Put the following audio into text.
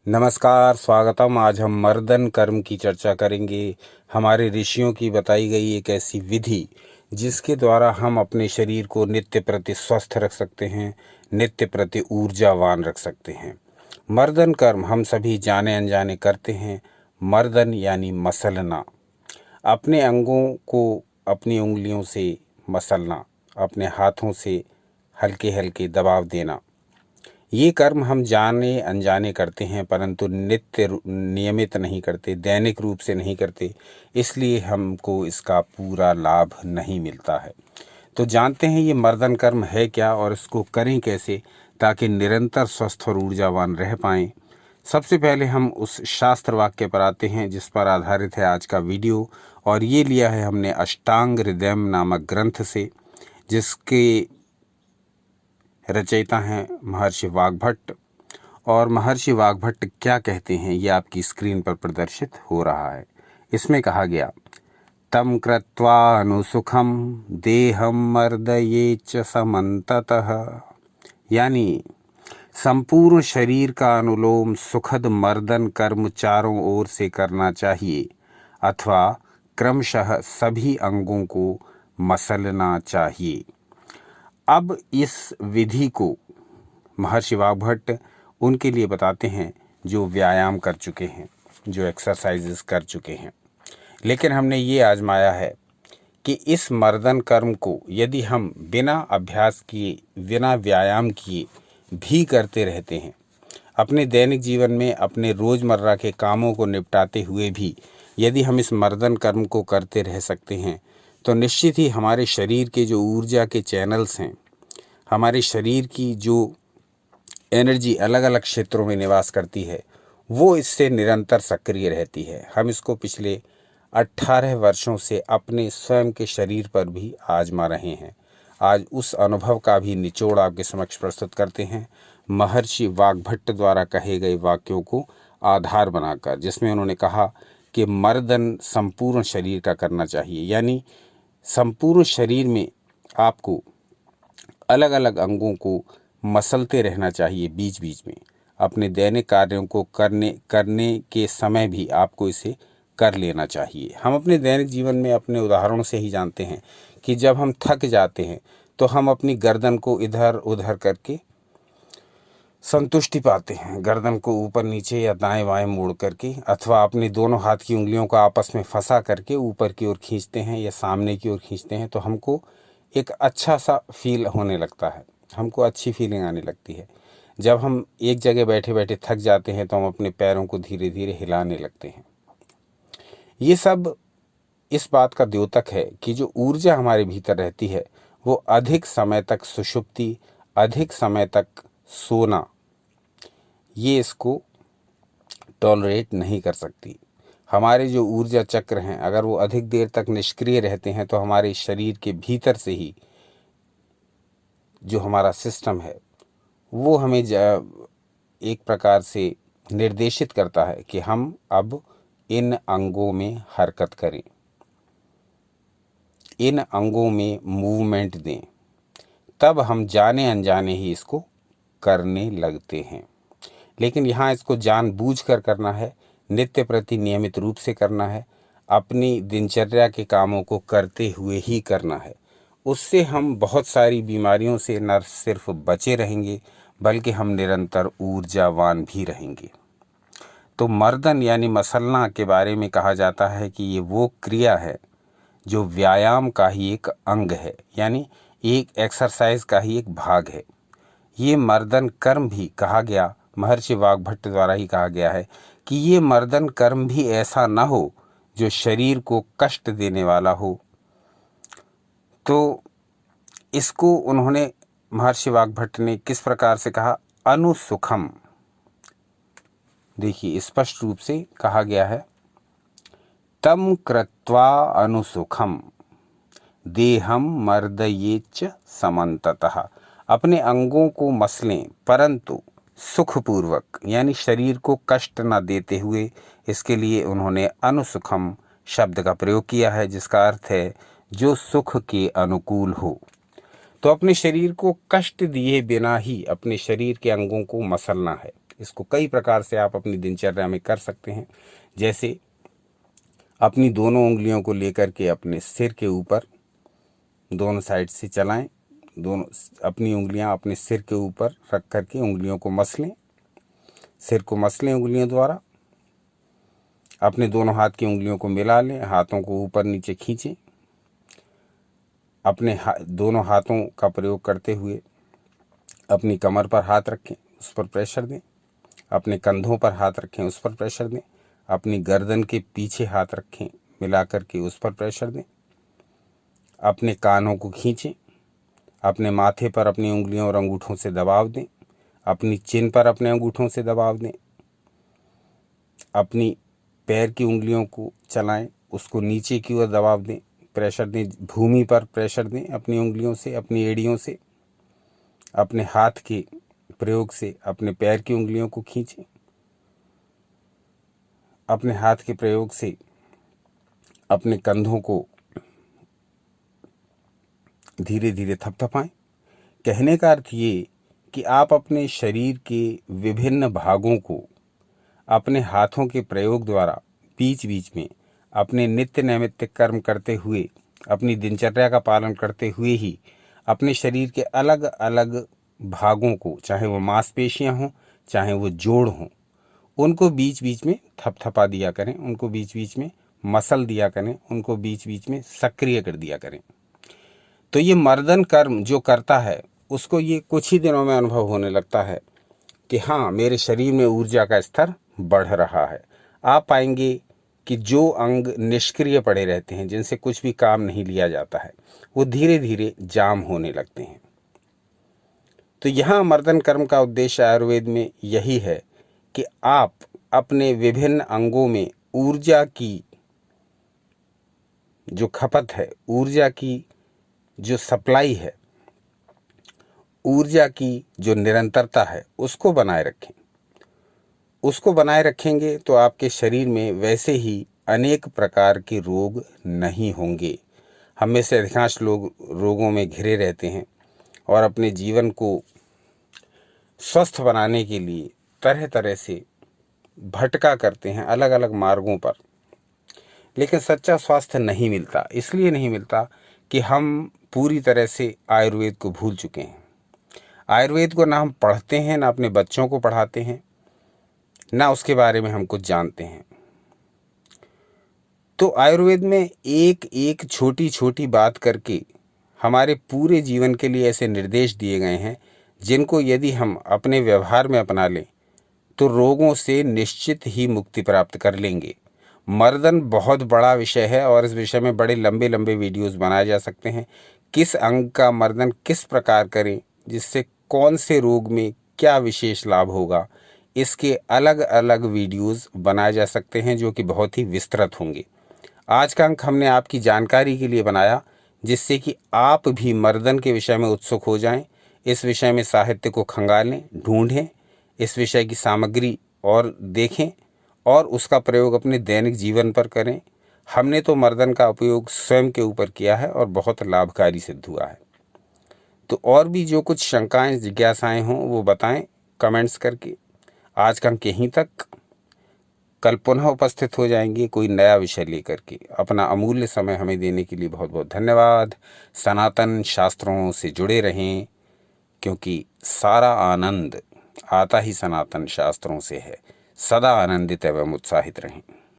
नमस्कार, स्वागतम। आज हम मर्दन कर्म की चर्चा करेंगे। हमारे ऋषियों की बताई गई एक ऐसी विधि जिसके द्वारा हम अपने शरीर को नित्य प्रति स्वस्थ रख सकते हैं, नित्य प्रति ऊर्जावान रख सकते हैं। मर्दन कर्म हम सभी जाने अनजाने करते हैं। मर्दन यानी मसलना, अपने अंगों को अपनी उंगलियों से मसलना, अपने हाथों से हल्के हल्के दबाव देना। ये कर्म हम जाने अनजाने करते हैं, परंतु नियमित नहीं करते, दैनिक रूप से नहीं करते, इसलिए हमको इसका पूरा लाभ नहीं मिलता है। तो जानते हैं ये मर्दन कर्म है क्या और इसको करें कैसे ताकि निरंतर स्वस्थ और ऊर्जावान रह पाएं। सबसे पहले हम उस शास्त्र वाक्य पर आते हैं जिस पर आधारित है आज का वीडियो, और ये लिया है हमने अष्टांग हृदयम नामक ग्रंथ से, जिसके रचयिता हैं महर्षि वाग्भट्ट। और महर्षि वाग्भट्ट क्या कहते हैं ये आपकी स्क्रीन पर प्रदर्शित हो रहा है। इसमें कहा गया, तम कृत्वा अनुसुखम देहम मर्दयेच समन्ततः, यानी संपूर्ण शरीर का अनुलोम सुखद मर्दन कर्म चारों ओर से करना चाहिए, अथवा क्रमशः सभी अंगों को मसलना चाहिए। अब इस विधि को महर्षि वाग्भट्ट उनके लिए बताते हैं जो व्यायाम कर चुके हैं, जो एक्सरसाइजेस कर चुके हैं। लेकिन हमने ये आजमाया है कि इस मर्दन कर्म को यदि हम बिना अभ्यास किए, बिना व्यायाम किए भी करते रहते हैं, अपने दैनिक जीवन में अपने रोज़मर्रा के कामों को निपटाते हुए भी यदि हम इस मर्दन कर्म को करते रह सकते हैं, तो निश्चित ही हमारे शरीर के जो ऊर्जा के चैनल्स हैं, हमारे शरीर की जो एनर्जी अलग अलग क्षेत्रों में निवास करती है, वो इससे निरंतर सक्रिय रहती है। हम इसको पिछले 18 वर्षों से अपने स्वयं के शरीर पर भी आजमा रहे हैं। आज उस अनुभव का भी निचोड़ आपके समक्ष प्रस्तुत करते हैं, महर्षि वाग्भट्ट द्वारा कहे गए वाक्यों को आधार बनाकर, जिसमें उन्होंने कहा कि मर्दन संपूर्ण शरीर का करना चाहिए, यानी संपूर्ण शरीर में आपको अलग अलग अंगों को मसलते रहना चाहिए। बीच बीच में अपने दैनिक कार्यों को करने के समय भी आपको इसे कर लेना चाहिए। हम अपने दैनिक जीवन में अपने उदाहरणों से ही जानते हैं कि जब हम थक जाते हैं तो हम अपनी गर्दन को इधर उधर करके संतुष्टि पाते हैं, गर्दन को ऊपर नीचे या दाएं बाएं मोड़ करके, अथवा अपने दोनों हाथ की उंगलियों को आपस में फंसा करके ऊपर की ओर खींचते हैं या सामने की ओर खींचते हैं, तो हमको एक अच्छा सा फील होने लगता है, हमको अच्छी फीलिंग आने लगती है। जब हम एक जगह बैठे बैठे थक जाते हैं तो हम अपने पैरों को धीरे धीरे हिलाने लगते हैं। ये सब इस बात का द्योतक है कि जो ऊर्जा हमारे भीतर रहती है वो अधिक समय तक सुषुप्ति, अधिक समय तक सोना, ये इसको टॉलरेट नहीं कर सकती। हमारे जो ऊर्जा चक्र हैं, अगर वो अधिक देर तक निष्क्रिय रहते हैं तो हमारे शरीर के भीतर से ही जो हमारा सिस्टम है वो हमें एक प्रकार से निर्देशित करता है कि हम अब इन अंगों में हरकत करें, इन अंगों में मूवमेंट दें, तब हम जाने अनजाने ही इसको करने लगते हैं। लेकिन यहाँ इसको जानबूझकर करना है, नित्य प्रति नियमित रूप से करना है, अपनी दिनचर्या के कामों को करते हुए ही करना है। उससे हम बहुत सारी बीमारियों से न सिर्फ बचे रहेंगे बल्कि हम निरंतर ऊर्जावान भी रहेंगे। तो मर्दन यानी मसलना के बारे में कहा जाता है कि ये वो क्रिया है जो व्यायाम का ही एक अंग है, यानी एक एक्सरसाइज का ही एक भाग है। ये मर्दन कर्म भी कहा गया, महर्षि वाग्भट्ट द्वारा ही कहा गया है कि ये मर्दन कर्म भी ऐसा न हो जो शरीर को कष्ट देने वाला हो। तो इसको उन्होंने, महर्षि वाग्भट्ट ने किस प्रकार से कहा, अनुसुखम। देखिए स्पष्ट रूप से कहा गया है, तम कृत्वा अनुसुखम देहम मर्दयेच समन्ततः, अपने अंगों को मसलें परंतु सुखपूर्वक, यानी शरीर को कष्ट न देते हुए। इसके लिए उन्होंने अनुसुखम शब्द का प्रयोग किया है, जिसका अर्थ है जो सुख के अनुकूल हो। तो अपने शरीर को कष्ट दिए बिना ही अपने शरीर के अंगों को मसलना है। इसको कई प्रकार से आप अपनी दिनचर्या में कर सकते हैं। जैसे अपनी दोनों उंगलियों को लेकर के अपने सिर के ऊपर दोनों साइड से चलाएं, दोनों अपनी उंगलियां अपने सिर के ऊपर रख करके उंगलियों को मसलें, सिर को मसलें उंगलियों द्वारा। अपने दोनों हाथ की उंगलियों को मिला लें, हाथों को ऊपर नीचे खींचें। अपने दोनों हाथों का प्रयोग करते हुए अपनी कमर पर हाथ रखें, उस पर प्रेशर दें। अपने कंधों पर हाथ रखें, उस पर प्रेशर दें। अपनी गर्दन के पीछे हाथ रखें, मिला करके उस पर प्रेशर दें। अपने कानों को खींचें। अपने माथे पर अपनी उंगलियों और अंगूठों से दबाव दें। अपनी चिन पर अपने अंगूठों से दबाव दें। अपनी पैर की उंगलियों को चलाएं, उसको नीचे की ओर दबाव दें, प्रेशर दें, भूमि पर प्रेशर दें अपनी उंगलियों से, अपनी एड़ियों से। अपने हाथ के प्रयोग से अपने पैर की उंगलियों को खींचें। अपने हाथ के प्रयोग से अपने कंधों को धीरे धीरे थपथपाएं। कहने का अर्थ ये कि आप अपने शरीर के विभिन्न भागों को अपने हाथों के प्रयोग द्वारा बीच बीच में अपने नित्य नैमित्तिक कर्म करते हुए, अपनी दिनचर्या का पालन करते हुए ही अपने शरीर के अलग अलग भागों को, चाहे वो मांसपेशियां हों, चाहे वो जोड़ हों, उनको बीच बीच में थपथपा दिया करें, उनको बीच बीच में मसल दिया करें, उनको बीच बीच में सक्रिय कर दिया करें। तो ये मर्दन कर्म जो करता है उसको ये कुछ ही दिनों में अनुभव होने लगता है कि हाँ, मेरे शरीर में ऊर्जा का स्तर बढ़ रहा है। आप पाएंगे कि जो अंग निष्क्रिय पड़े रहते हैं, जिनसे कुछ भी काम नहीं लिया जाता है, वो धीरे धीरे जाम होने लगते हैं। तो यहाँ मर्दन कर्म का उद्देश्य आयुर्वेद में यही है कि आप अपने विभिन्न अंगों में ऊर्जा की जो खपत है, ऊर्जा की जो सप्लाई है, ऊर्जा की जो निरंतरता है, उसको बनाए रखें। उसको बनाए रखेंगे तो आपके शरीर में वैसे ही अनेक प्रकार के रोग नहीं होंगे। हम में से अधिकांश लोग रोगों में घिरे रहते हैं और अपने जीवन को स्वस्थ बनाने के लिए तरह तरह से भटका करते हैं अलग अलग मार्गों पर, लेकिन सच्चा स्वास्थ्य नहीं मिलता। इसलिए नहीं मिलता कि हम पूरी तरह से आयुर्वेद को भूल चुके हैं। आयुर्वेद को ना हम पढ़ते हैं, ना अपने बच्चों को पढ़ाते हैं, ना उसके बारे में हम कुछ जानते हैं। तो आयुर्वेद में एक एक छोटी छोटी बात करके हमारे पूरे जीवन के लिए ऐसे निर्देश दिए गए हैं जिनको यदि हम अपने व्यवहार में अपना लें तो रोगों से निश्चित ही मुक्ति प्राप्त कर लेंगे। मर्दन बहुत बड़ा विषय है और इस विषय में बड़े लंबे लंबे वीडियोस बनाए जा सकते हैं। किस अंग का मर्दन किस प्रकार करें, जिससे कौन से रोग में क्या विशेष लाभ होगा, इसके अलग अलग वीडियोस बनाए जा सकते हैं जो कि बहुत ही विस्तृत होंगे। आज का अंक हमने आपकी जानकारी के लिए बनाया, जिससे कि आप भी मर्दन के विषय में उत्सुक हो जाएं। इस विषय में साहित्य को खंगालें, ढूंढें, इस विषय की सामग्री और देखें और उसका प्रयोग अपने दैनिक जीवन पर करें। हमने तो मर्दन का उपयोग स्वयं के ऊपर किया है और बहुत लाभकारी सिद्ध हुआ है। तो और भी जो कुछ शंकाएं, जिज्ञासाएं हों वो बताएं कमेंट्स करके। आज का अंक यहीं तक। कल पुनः उपस्थित हो जाएंगे कोई नया विषय लेकर के। अपना अमूल्य समय हमें देने के लिए बहुत बहुत धन्यवाद। सनातन शास्त्रों से जुड़े रहें, क्योंकि सारा आनंद आता ही सनातन शास्त्रों से है। सदा आनंदित एवं उत्साहित रहें।